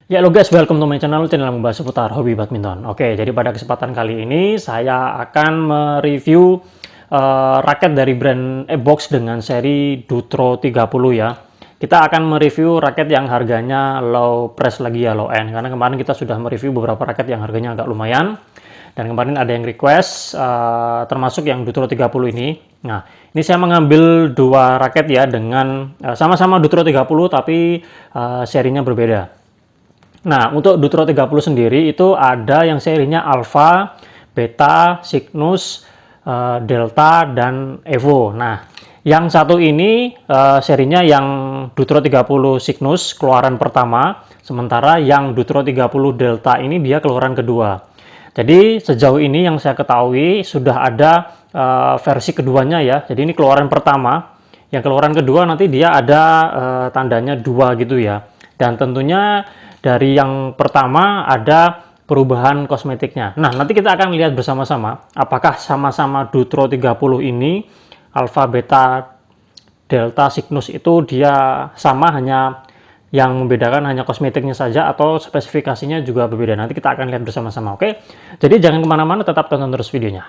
Ya, halo guys, welcome to my channel yang membahas seputar hobi badminton. Oke, jadi pada kesempatan kali ini saya akan mereview raket dari brand Ebox dengan seri Dutro 30 ya. Kita akan mereview raket yang harganya low price lagi ya, low end. Karena kemarin kita sudah mereview beberapa raket yang harganya agak lumayan. Dan kemarin ada yang request, termasuk yang Dutro 30 ini. Nah, ini saya mengambil dua raket ya dengan sama-sama Dutro 30 tapi serinya berbeda. Nah, untuk Dutro 30 sendiri itu ada yang serinya Alpha, Beta, Cygnus, Delta, dan Evo. Nah, yang satu ini serinya yang Dutro 30 Cygnus keluaran pertama, sementara yang Dutro 30 Delta ini dia keluaran kedua. Jadi sejauh ini yang saya ketahui sudah ada versi keduanya ya. Jadi ini keluaran pertama, yang keluaran kedua nanti dia ada tandanya 2 gitu ya. Dan tentunya dari yang pertama ada perubahan kosmetiknya. Nah, nanti kita akan lihat bersama-sama apakah sama-sama Dutro 30 ini Alpha, Beta, Delta, Cygnus itu dia sama, hanya yang membedakan hanya kosmetiknya saja atau spesifikasinya juga berbeda. Nanti kita akan lihat bersama-sama, oke? Jadi jangan kemana-mana, tetap tonton terus videonya.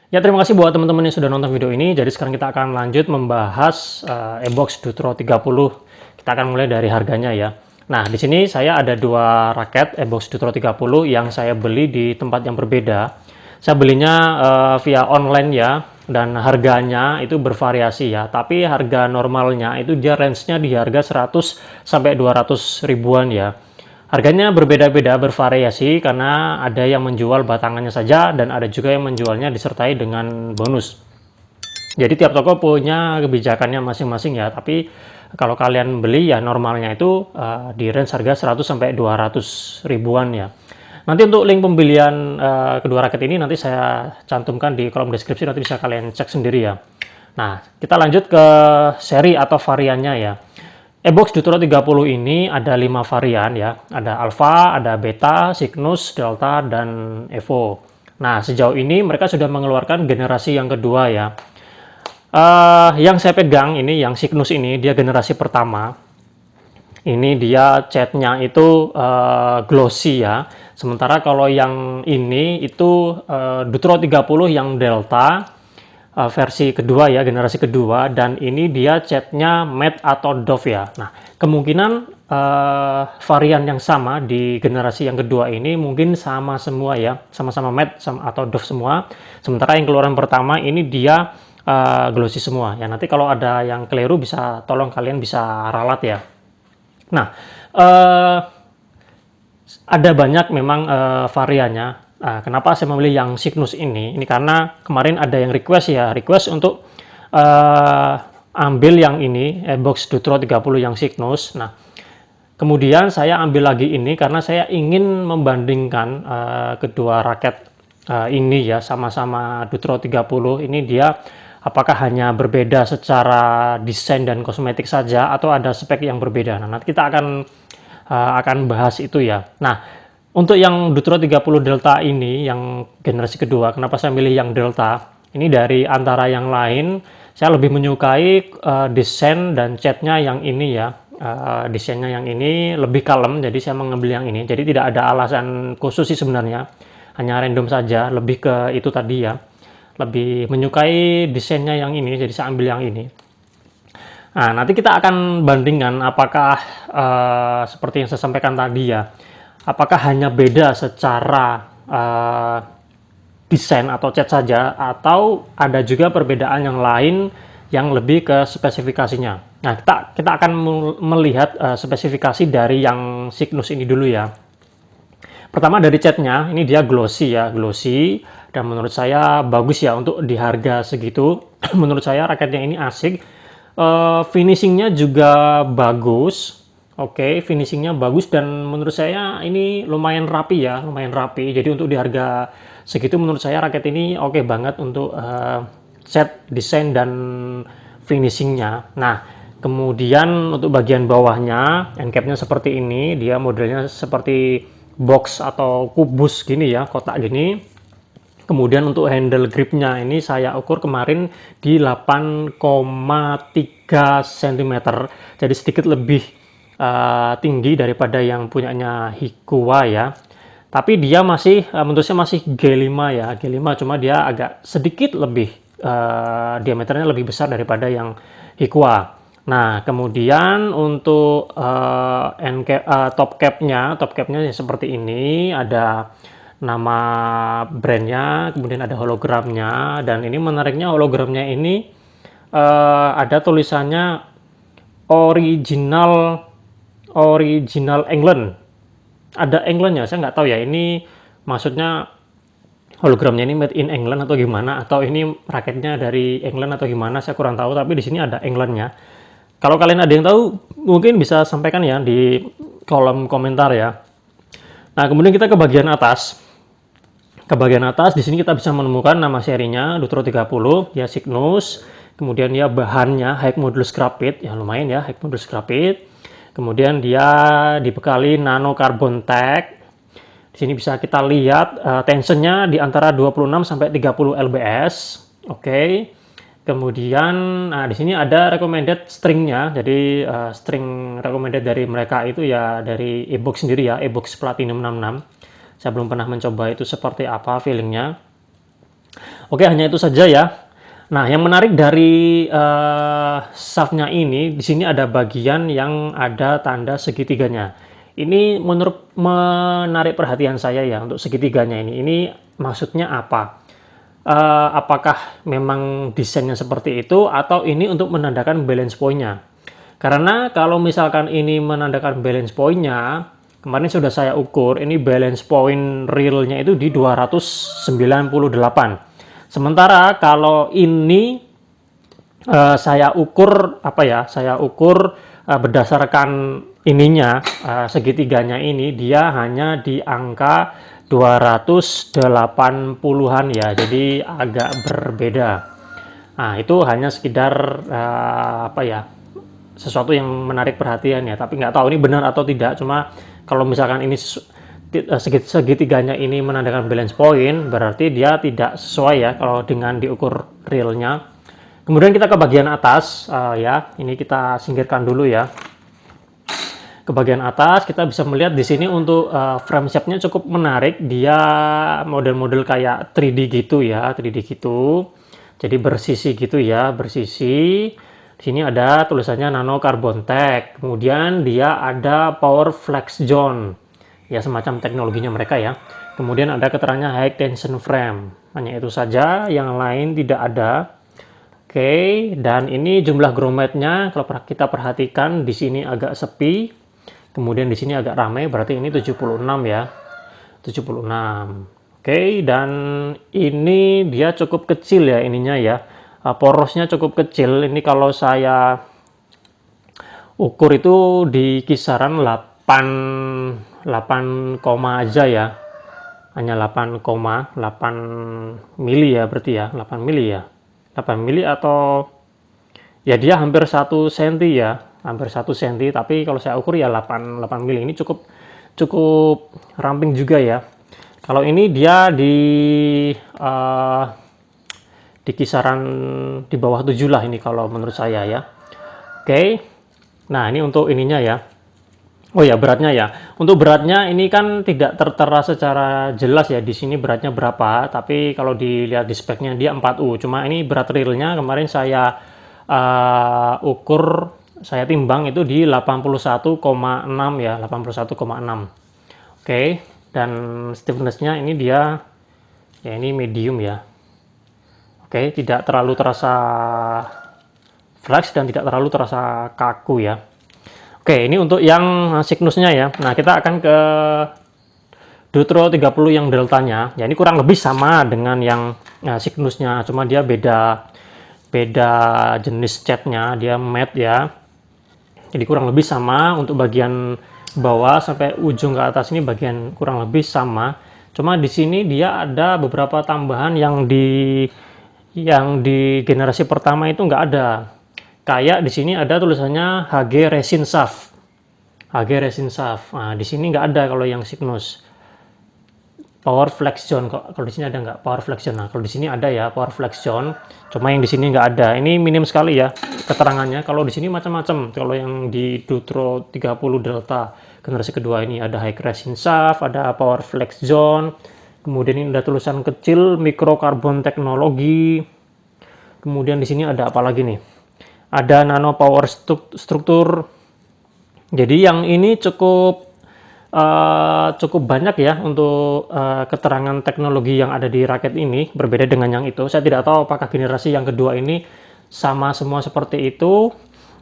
Ya, terima kasih buat teman-teman yang sudah nonton video ini. Jadi sekarang kita akan lanjut membahas Ebox Dutro 30. Kita akan mulai dari harganya ya. Nah, di sini saya ada dua raket Ebox Dutro 30 yang saya beli di tempat yang berbeda. Saya belinya via online ya, dan harganya itu bervariasi ya. Tapi harga normalnya itu dia range-nya di harga 100 sampai 200 ribuan ya. Harganya berbeda-beda, bervariasi, karena ada yang menjual batangannya saja dan ada juga yang menjualnya disertai dengan bonus. Jadi tiap toko punya kebijakannya masing-masing ya, tapi kalau kalian beli ya normalnya itu di range harga 100 sampai 200 ribuan ya. Nanti untuk link pembelian kedua raket ini nanti saya cantumkan di kolom deskripsi, nanti bisa kalian cek sendiri ya. Nah, kita lanjut ke seri atau variannya ya. Ebox Dutro 30 ini ada 5 varian ya. Ada Alpha, ada Beta, Cygnus, Delta, dan Evo. Nah, sejauh ini mereka sudah mengeluarkan generasi yang kedua ya. Yang saya pegang ini, yang Cygnus ini, dia generasi pertama. Ini dia catnya itu glossy ya. Sementara kalau yang ini itu Dutro 30 yang Delta, versi kedua ya, generasi kedua, dan ini dia catnya matte atau doff ya. Nah, kemungkinan varian yang sama di generasi yang kedua ini mungkin sama semua ya, sama-sama matte atau doff semua. Sementara yang keluaran pertama ini dia glossy semua ya. Nanti kalau ada yang keliru bisa tolong kalian bisa ralat ya. Nah, ada banyak memang variannya. Kenapa saya memilih yang Cygnus ini? Ini karena kemarin ada yang request ya, request untuk ambil yang ini, Ebox Dutro 30 yang Cygnus. Nah, kemudian saya ambil lagi ini karena saya ingin membandingkan kedua raket ini ya, sama-sama Dutro 30. Ini dia apakah hanya berbeda secara desain dan kosmetik saja atau ada spek yang berbeda. Nah, nanti kita akan bahas itu ya. Nah, untuk yang Dutro 30 Delta ini, yang generasi kedua, kenapa saya milih yang Delta? Ini dari antara yang lain, saya lebih menyukai desain dan catnya yang ini ya. Desainnya yang ini lebih kalem, jadi saya mengambil yang ini. Jadi tidak ada alasan khusus sih sebenarnya, hanya random saja, lebih ke itu tadi ya. Lebih menyukai desainnya yang ini, jadi saya ambil yang ini. Nah, nanti kita akan bandingkan apakah seperti yang saya sampaikan tadi ya, apakah hanya beda secara desain atau cat saja, atau ada juga perbedaan yang lain yang lebih ke spesifikasinya. Nah, kita akan melihat spesifikasi dari yang Cygnus ini dulu ya. Pertama dari catnya, ini dia glossy ya, glossy, dan menurut saya bagus ya untuk di harga segitu. Menurut saya raketnya ini asik. Finishingnya juga bagus. Oke, finishingnya bagus, dan menurut saya ini lumayan rapi ya, lumayan rapi. Jadi untuk di harga segitu menurut saya raket ini oke banget untuk set, desain, dan finishingnya. Nah, kemudian untuk bagian bawahnya, end capnya seperti ini, dia modelnya seperti box atau kubus gini ya, kotak gini. Kemudian untuk handle gripnya ini saya ukur kemarin di 8,3 cm, jadi sedikit lebih tinggi daripada yang punyanya Hikua ya. Tapi dia masih menurut saya masih G5 ya, G5, cuma dia agak sedikit lebih diameternya lebih besar daripada yang Hikua. Nah, kemudian untuk top capnya seperti ini, ada nama brandnya, kemudian ada hologramnya, dan ini menariknya hologramnya ini ada tulisannya original England. Ada Englandnya, saya nggak tahu ya, ini maksudnya hologramnya ini made in England atau gimana, atau ini raketnya dari England atau gimana, saya kurang tahu, tapi di sini ada Englandnya. Kalau kalian ada yang tahu, mungkin bisa sampaikan ya di kolom komentar ya. Nah, kemudian kita ke bagian atas. Ke bagian atas, di sini kita bisa menemukan nama serinya, Dutro 30, ya Cygnus. Kemudian ya bahannya high modulus graphite, ya lumayan ya, high modulus graphite. Kemudian dia dibekali nano carbon tag. Di sini bisa kita lihat tensionnya di antara 26 sampai 30 lbs. Oke. Kemudian di sini ada recommended stringnya. Jadi string recommended dari mereka itu ya dari e-box sendiri ya, e-box Platinum 66. Saya belum pernah mencoba itu seperti apa feelingnya. Oke, hanya itu saja ya. Nah, yang menarik dari shaftnya ini, di sini ada bagian yang ada tanda segitiganya. Ini menarik perhatian saya ya untuk segitiganya ini. Ini maksudnya apa? Apakah memang desainnya seperti itu atau ini untuk menandakan balance point-nya? Karena kalau misalkan ini menandakan balance point-nya, kemarin sudah saya ukur, ini balance point realnya itu di 298. Sementara kalau ini saya ukur berdasarkan ininya segitiganya ini dia hanya di angka 280-an ya. Jadi agak berbeda. Nah, itu hanya sekedar sesuatu yang menarik perhatian ya, tapi nggak tahu ini benar atau tidak. Cuma kalau misalkan ini segitiganya ini menandakan balance point, berarti dia tidak sesuai ya kalau dengan diukur realnya. Kemudian kita ke bagian atas ya, ini kita singkirkan dulu ya. Ke bagian atas kita bisa melihat di sini untuk frame shape-nya cukup menarik. Dia model-model kayak 3D gitu ya, 3D gitu. Jadi bersisi gitu ya, bersisi. Di sini ada tulisannya nano carbon tag. Kemudian dia ada power flex zone. Ya, semacam teknologinya mereka ya. Kemudian ada keterangannya high tension frame. Hanya itu saja, yang lain tidak ada. Oke, dan ini jumlah grommetnya kalau kita perhatikan di sini agak sepi. Kemudian di sini agak ramai, berarti ini 76 ya. 76. Oke, dan ini dia cukup kecil ya ininya ya. Porosnya cukup kecil. Ini kalau saya ukur itu di kisaran 8 aja ya. Hanya 8 mili ya berarti ya. 8 mili ya. 8 mili atau ya dia hampir 1 cm ya. Hampir 1 cm, tapi kalau saya ukur ya 8 mili. Ini cukup ramping juga ya. Kalau ini dia di kisaran di bawah 7 lah ini kalau menurut saya ya. Oke. Nah, ini untuk ininya ya. Oh ya, beratnya ya. Untuk beratnya ini kan tidak tertera secara jelas ya di sini beratnya berapa, tapi kalau dilihat di speknya dia 4U. Cuma ini berat realnya kemarin saya ukur, saya timbang itu di 81,6 ya, 81,6. Oke, dan stiffness-nya ini dia ya ini medium ya. Oke, tidak terlalu terasa flex dan tidak terlalu terasa kaku ya. Oke, ini untuk yang Cygnus-nya ya. Nah, kita akan ke Dutro 30 yang deltanya. Ya, ini kurang lebih sama dengan yang Cygnus-nya, cuma dia beda jenis catnya, dia matte ya. Jadi kurang lebih sama untuk bagian bawah sampai ujung ke atas ini bagian kurang lebih sama. Cuma di sini dia ada beberapa tambahan yang di generasi pertama itu nggak ada. Kayak di sini ada tulisannya HG Resin Shaft. HG Resin Shaft. Nah, di sini nggak ada kalau yang Cygnus. power flex zone. Kok kalau di sini ada nggak power flex zone? Nah, kalau di sini ada ya power flex zone, cuma yang di sini nggak ada. Ini minim sekali ya keterangannya. Kalau di sini macam-macam. Kalau yang di Dutro 30 Delta generasi kedua ini ada high crashing shaft, ada power flex zone, kemudian ini ada tulisan kecil mikrokarbon teknologi. Kemudian di sini ada apa lagi nih? Ada nano power struktur. Jadi yang ini cukup banyak ya untuk keterangan teknologi yang ada di raket ini, berbeda dengan yang itu. Saya tidak tahu apakah generasi yang kedua ini sama semua seperti itu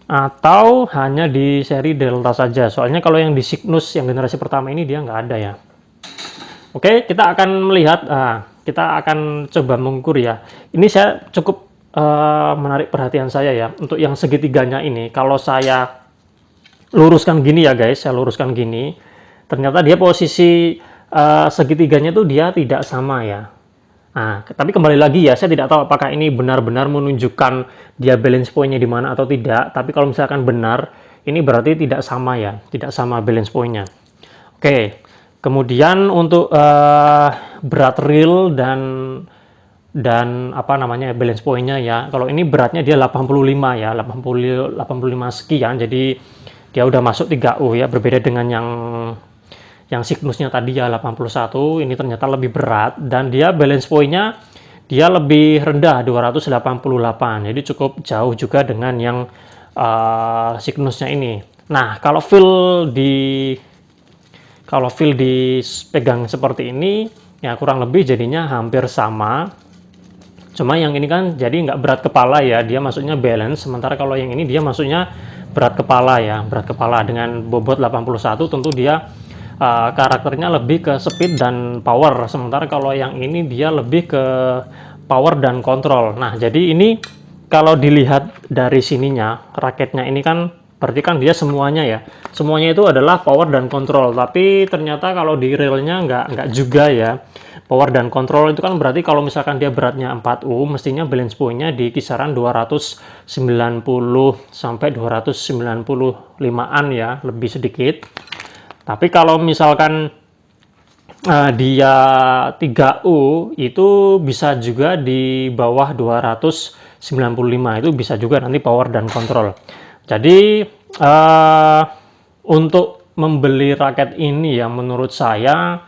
atau hanya di seri Delta saja. Soalnya kalau yang di Cygnus yang generasi pertama ini dia nggak ada ya. Oke, kita akan melihat, kita akan coba mengukur ya. Ini saya cukup menarik perhatian saya ya, untuk yang segitiganya ini. Kalau saya luruskan gini ya guys, saya luruskan gini, ternyata dia posisi segitiganya tuh dia tidak sama ya. Nah, tapi kembali lagi ya, saya tidak tahu apakah ini benar-benar menunjukkan dia balance point-nya di mana atau tidak. Tapi kalau misalkan benar, ini berarti tidak sama ya, tidak sama balance point-nya. Oke, kemudian untuk berat real dan apa namanya balance point-nya ya. Kalau ini beratnya dia 85 ya, 85 sekian. Jadi dia udah masuk 3U ya, berbeda dengan yang Cygnusnya tadi ya 81. Ini ternyata lebih berat dan dia balance point-nya dia lebih rendah 288. Jadi cukup jauh juga dengan yang Cygnusnya ini. Nah, kalau feel dipegang seperti ini ya kurang lebih jadinya hampir sama. Cuma yang ini kan jadi nggak berat kepala ya, dia masuknya balance. Sementara kalau yang ini dia masuknya berat kepala ya, berat kepala dengan bobot 81. Tentu dia karakternya lebih ke speed dan power. Sementara kalau yang ini dia lebih ke power dan kontrol. Nah, jadi ini kalau dilihat dari sininya, raketnya ini kan berarti kan dia semuanya ya, semuanya itu adalah power dan kontrol. Tapi ternyata kalau di realnya nggak juga ya. Power dan kontrol itu kan berarti kalau misalkan dia beratnya 4U, mestinya balance point-nya di kisaran 290 sampai 295-an ya, lebih sedikit. Tapi kalau misalkan dia 3U, itu bisa juga di bawah 295, itu bisa juga nanti power dan kontrol. Jadi untuk membeli raket ini ya menurut saya,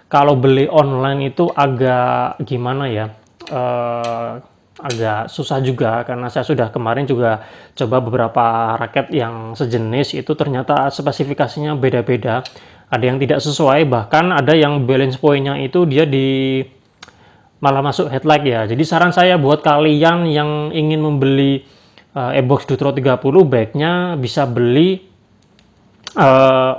kalau beli online itu agak gimana ya, agak susah juga karena saya sudah kemarin juga coba beberapa raket yang sejenis, itu ternyata spesifikasinya beda-beda. Ada yang tidak sesuai, bahkan ada yang balance point-nya itu dia malah masuk headlight ya. Jadi saran saya buat kalian yang ingin membeli Ebox Dutro 30, baiknya bisa beli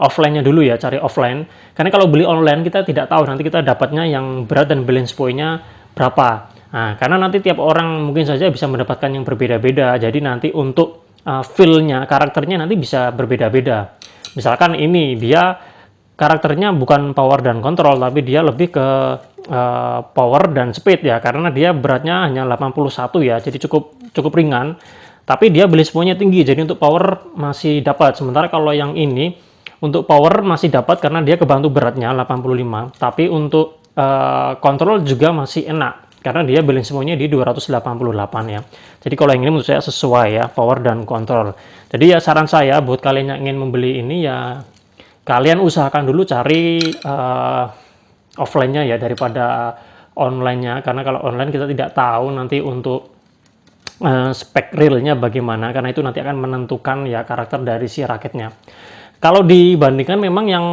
offline-nya dulu ya, cari offline. Karena kalau beli online kita tidak tahu nanti kita dapatnya yang berat dan balance point-nya berapa. Nah, karena nanti tiap orang mungkin saja bisa mendapatkan yang berbeda-beda. Jadi nanti untuk feel-nya, karakternya nanti bisa berbeda-beda. Misalkan ini dia karakternya bukan power dan kontrol, tapi dia lebih ke power dan speed ya, karena dia beratnya hanya 81 ya, jadi cukup ringan. Tapi dia balance point-nya tinggi, jadi untuk power masih dapat. Sementara kalau yang ini untuk power masih dapat karena dia kebantu beratnya 85, tapi untuk kontrol juga masih enak karena dia balance point-nya di 288 ya. Jadi kalau yang ini menurut saya sesuai ya, power dan kontrol. Jadi ya saran saya buat kalian yang ingin membeli ini ya, kalian usahakan dulu cari offline-nya ya daripada online-nya, karena kalau online kita tidak tahu nanti untuk spek realnya bagaimana, karena itu nanti akan menentukan ya karakter dari si raketnya. Kalau dibandingkan memang yang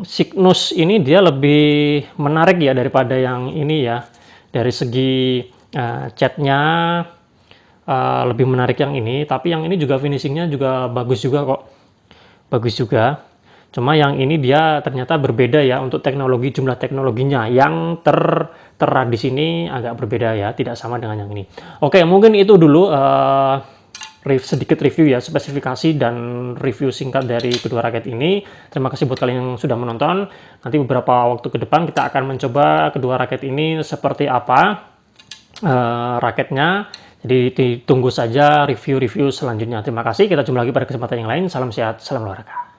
Cygnus ini dia lebih menarik ya daripada yang ini ya, dari segi catnya lebih menarik yang ini. Tapi yang ini juga finishingnya juga bagus juga kok, bagus juga. Cuma yang ini dia ternyata berbeda ya untuk teknologi, jumlah teknologinya yang tertera di sini agak berbeda ya, tidak sama dengan yang ini. Oke, mungkin itu dulu sedikit review ya, spesifikasi dan review singkat dari kedua raket ini. Terima kasih buat kalian yang sudah menonton. Nanti beberapa waktu ke depan kita akan mencoba kedua raket ini seperti apa raketnya. Jadi ditunggu saja review-review selanjutnya. Terima kasih, kita jumpa lagi pada kesempatan yang lain. Salam sehat, salam olahraga.